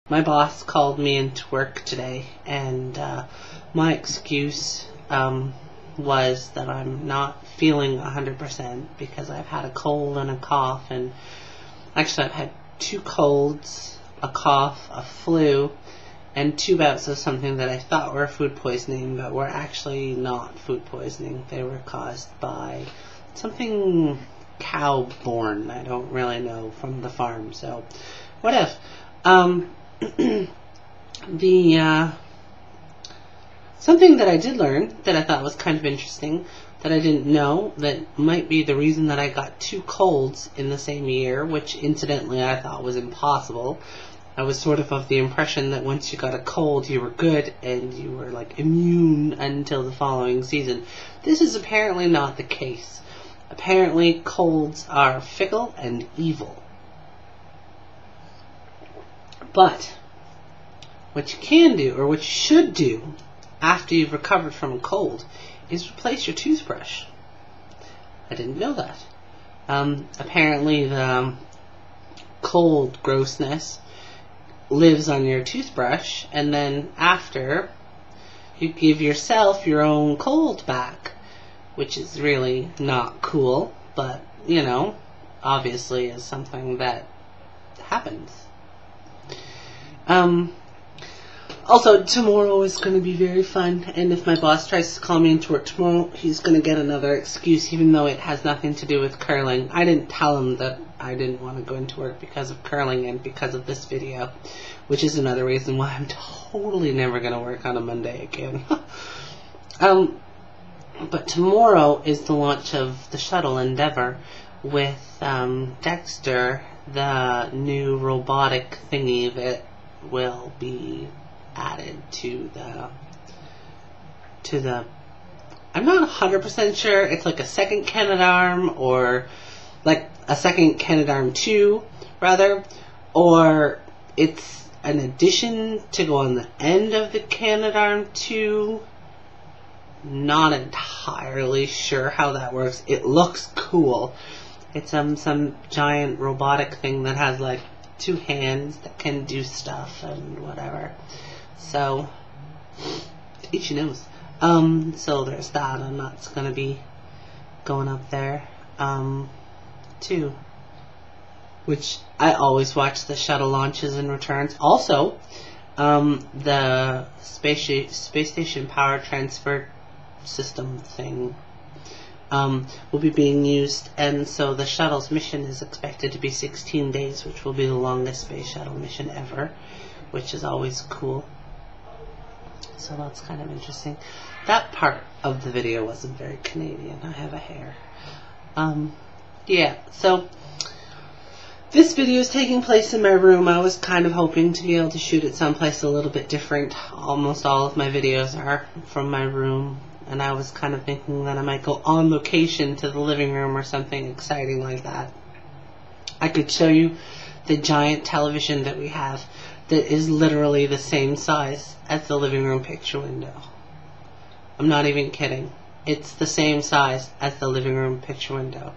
my boss called me into work today, and my excuse was that I'm not feeling 100% because I've had a cold and a cough, and actually I've had 2 colds, a cough, a flu, and 2 bouts of something that I thought were food poisoning, but were actually not food poisoning. They were caused by something cow-born. I don't really know, from the farm, so what if? Something that I did learn that I thought was kind of interesting, that I didn't know, that might be the reason that I got 2 colds in the same year, which incidentally I thought was impossible. I was sort of the impression that once you got a cold you were good and you were like immune until the following season. This is apparently not the case. Apparently colds are fickle and evil. But what you can do, or what you should do, after you've recovered from a cold, is replace your toothbrush. I didn't know that. Apparently the cold grossness lives on your toothbrush, and then after you give yourself your own cold back, which is really not cool, but you know, obviously is something that happens. Also, tomorrow is going to be very fun, and if my boss tries to call me into work tomorrow, he's going to get another excuse, even though it has nothing to do with curling. I didn't tell him that I didn't want to go into work because of curling and because of this video, which is another reason why I'm totally never going to work on a Monday again. But tomorrow is the launch of the shuttle Endeavour with Dexter, the new robotic thingy that will be added to the I'm not 100% sure. It's like a second Canadarm, or like a second Canadarm 2 rather, or it's an addition to go on the end of the Canadarm 2. Not entirely sure how that works. It looks cool. It's some giant robotic thing that has like 2 hands that can do stuff and whatever. So, each knows. So there's that, and that's gonna be going up there, too. Which I always watch the shuttle launches and returns. Also, the space station power transfer system thing will be being used, and so the shuttle's mission is expected to be 16 days, which will be the longest space shuttle mission ever, which is always cool. So that's kind of interesting. That part of the video wasn't very Canadian. I have a hair. Yeah, so this video is taking place in my room. I was kind of hoping to be able to shoot it someplace a little bit different. Almost all of my videos are from my room, and I was kind of thinking that I might go on location to the living room or something exciting like that. I could show you the giant television that we have that is literally the same size as the living room picture window. I'm not even kidding. It's the same size as the living room picture window.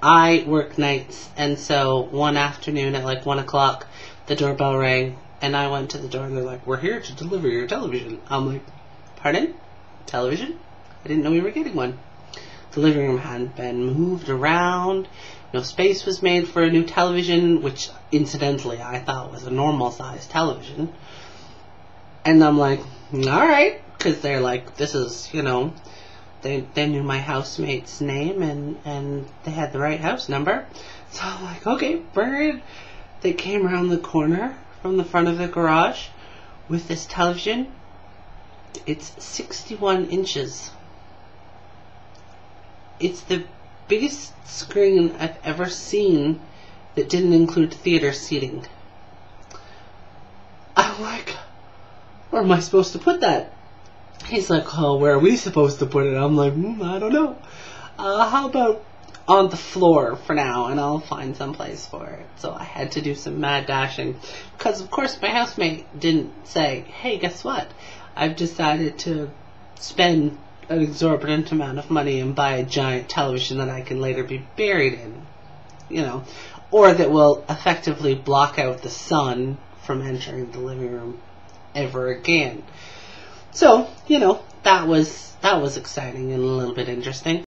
I work nights, and so one afternoon at like 1 o'clock, the doorbell rang, and I went to the door, and they're like, "We're here to deliver your television." I'm like, "Pardon? Television? I didn't know we were getting one." The living room hadn't been moved around. No space was made for a new television, which incidentally I thought was a normal size television. And I'm like, alright, because they're like, this is, you know, they knew my housemate's name, and they had the right house number. So I'm like, okay, bring it in. They came around the corner from the front of the garage with this television. It's 61 inches. It's the biggest screen I've ever seen that didn't include theater seating. I'm like, where am I supposed to put that? He's like, oh, where are we supposed to put it? I'm like, I don't know. How about on the floor for now, and I'll find some place for it. So I had to do some mad dashing, because of course my housemate didn't say, hey, guess what? I've decided to spend an exorbitant amount of money and buy a giant television that I can later be buried in, you know, or that will effectively block out the sun from entering the living room ever again. So, that was exciting and a little bit interesting.